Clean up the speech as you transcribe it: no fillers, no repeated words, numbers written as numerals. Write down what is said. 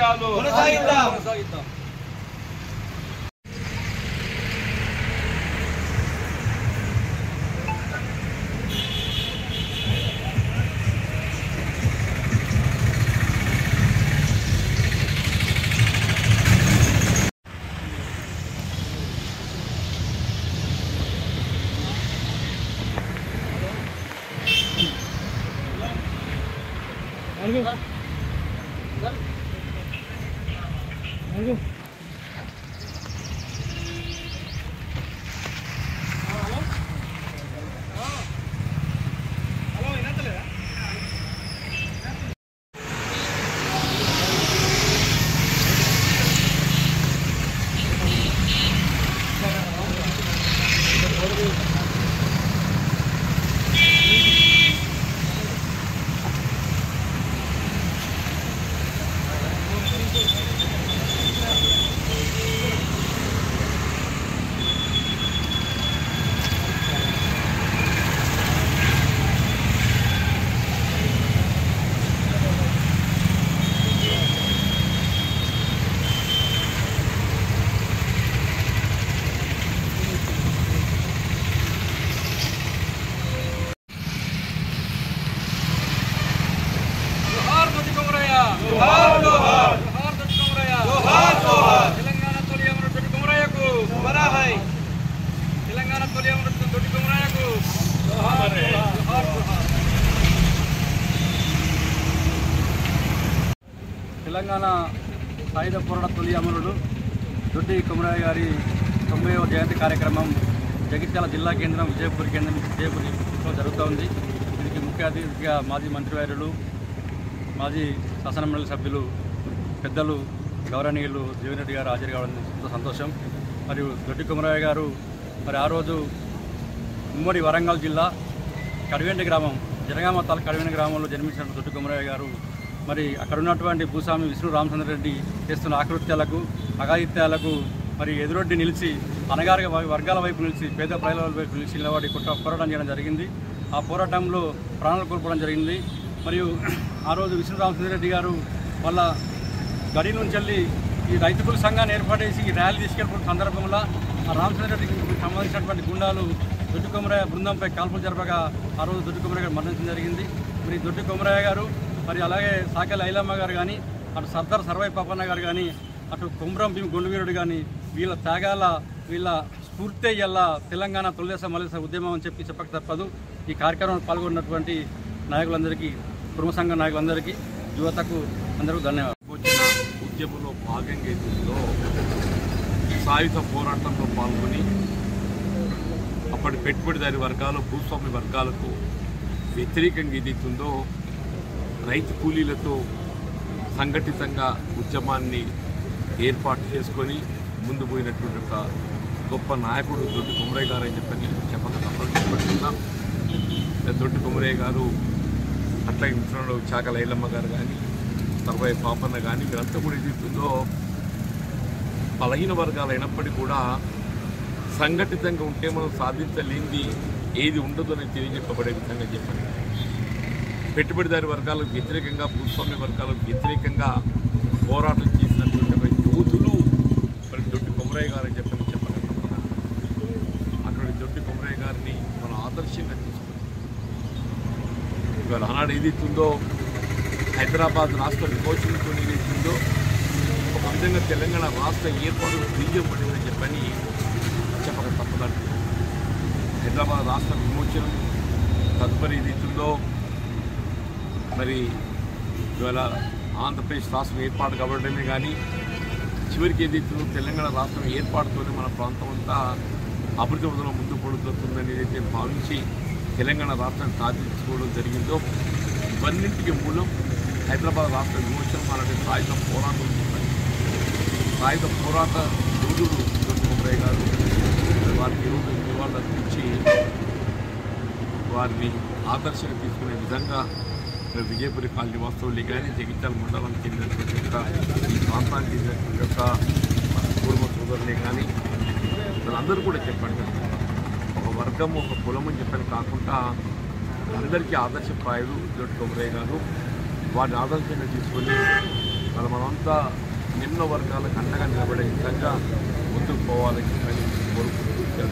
ఆశయాలు కొనసాగిద్దాం. తెలంగాణ సాయుధ పోరాట తొలి అమరుడు దొడ్డి కొమరయ్య గారి 90వ జయంతి కార్యక్రమం జగిత్యాల జిల్లా కేంద్రం విజయపురిలో జరుగుతోంది. దీనికి ముఖ్య అతిథిగా మాజీ మంత్రివర్యులు, మాజీ శాసనమండలి సభ్యులు, పెద్దలు గౌరవనీయులు జీవన్ రెడ్డి గారు హాజరు కావడం ఎంతో సంతోషం. మరియు దొడ్డి కొమరయ్య గారు మరి ఆ రోజు ఉమ్మడి వరంగల్ జిల్లా కడివెండి గ్రామం, జనగామ తాలూకా కడివెండి గ్రామంలో జన్మించిన దొడ్డి కొమరయ్య గారు మరి అక్కడ ఉన్నటువంటి భూస్వామి విష్ణు రామచంద్రరెడ్డి చేస్తున్న ఆకృత్యాలకు, అఘాయిత్యాలకు మరి ఎదురొడ్డి నిలిచి అనగారిక వర్గాల వైపు నిలిచి పేద ప్రజల వైపు నిలిచి నిలబడి పోరాటం చేయడం జరిగింది. ఆ పోరాటంలో ప్రాణాలు కోల్పోవడం జరిగింది. మరియు ఆ రోజు విష్ణు రామచంద్రరెడ్డి గారు వాళ్ళ గడి నుంచి వెళ్ళి ఈ రైతు కూలి సంఘాన్ని ఏర్పాటు చేసి ఈ ర్యాలీ తీసుకెళ్ళిన సందర్భంలో ఆ రామచంద్రరెడ్డికి సంబంధించినటువంటి గుండాలు దొడ్డి కొమరయ్య బృందంపై కాల్పులు జరపగా ఆ రోజు దొడ్డి కొమరయ్య గారు మరణించడం జరిగింది. మరి దొడ్డి కొమరయ్య గారు మరి అలాగే సాకెల ఐలమ్మ గారు కానీ, అటు సర్దార్ సర్వై పాపన్న గారు కానీ, అటు కొమరం భీమ్ గొండువీరుడు కానీ వీళ్ళ త్యాగాల వీళ్ళ స్ఫూర్తి ఇయ్యాల తెలంగాణ తొలిదశ మలిదశ ఉద్యమం అని చెప్పక తప్పదు. ఈ కార్యక్రమంలో పాల్గొన్నటువంటి నాయకులందరికీ, కుటుంబ సంఘ నాయకులందరికీ, యువతకు అందరికీ ధన్యవాదాలు. వచ్చిన ఉద్యమంలో భాగంగా ఏదో సాయుధ పోరాటంలో పాల్గొని అప్పటి పెట్టుబడిదారి వర్గాలు, భూస్వామి వర్గాలకు వ్యతిరేకంగా ఏదైతుందో రైతు కూలీలతో సంఘటితంగా ఉద్యమాన్ని ఏర్పాటు చేసుకొని ముందు పోయినటువంటి ఒక గొప్ప నాయకుడు దొడ్డి కొమరయ్య గారు అని చెప్పక తప్పకుండా దొడ్డి కొమరయ్య గారు అట్లాగే మిత్రులు చాకల ఐలమ్మ గారు కానీ, సర్వై పాపన్న కానీ వీరంతా కూడా ఏదైతుందో బలహీన వర్గాలు అయినప్పటికీ కూడా సంఘటితంగా ఉంటే మనం సాధించలేనిది ఏది ఉండదు అని తెలియజెప్పబడే విధంగా చెప్పండి. పెట్టుబడిదారి వర్గాలకు వ్యతిరేకంగా, భూస్వామ్య వర్గాలకు వ్యతిరేకంగా పోరాటం చేసినటువంటి యోధులు మరి దొడ్డి కొమరయ్య గారు అని చెప్పగలుగుతాం. అటువంటి దొడ్డి కొమరయ్య గారిని మనం ఆదర్శంగా తీసుకుంటాం. ఇవాళ ఆనాడు ఏదైతుందో హైదరాబాద్ రాష్ట్ర విమోచనతో ఏదైతుందో ఒక విధంగా తెలంగాణ రాష్ట్ర ఏర్పాటు బీజపడిందని చెప్పని చెప్పక తప్పదండి. హైదరాబాద్ రాష్ట్ర విమోచనం తదుపరి ఏదైతుందో మరి ఇవాళ ఆంధ్రప్రదేశ్ రాష్ట్రం ఏర్పాటు కావడమే కానీ చివరికి ఏదైతుందో తెలంగాణ రాష్ట్రం ఏర్పాటుతోనే మన ప్రాంతం అంతా అభివృద్ధి పదంలో ముందు పడుతుందని ఏదైతే భావించి తెలంగాణ రాష్ట్రాన్ని సాధించుకోవడం జరిగిందో ఇవన్నింటికి మూలం హైదరాబాద్ రాష్ట్ర విమోచనం అలాంటి సాయుధ పోరాటం చెప్పండి. సాయుధ పోరాట యోధుడు దొడ్డి కొమరయ్య గారు వారికి ఈరోజు నివాళులు అర్పించి వారిని ఆదర్శంగా తీసుకునే విధంగా విజయపురి కాలనీ వాస్తవులు కానీ, జగిత్యాల మండలానికి చెందినటువంటి ఈ ప్రాంతానికి చెందినటువంటి యొక్క కుటుంబ సోదరులే కానీ వీళ్ళందరూ కూడా చెప్పండి. ఒక వర్గం, ఒక కులం అని చెప్పని కాకుండా అందరికీ ఆదర్శప్రాయులు దొడ్డి కొమరయ్య గారు. వారిని ఆదర్శంగా తీసుకొని మరి మనమంతా నిమ్న వర్గాలకు అండగా నిలబడే విధంగా ముందుకు పోవాలని కోరుకుంటూ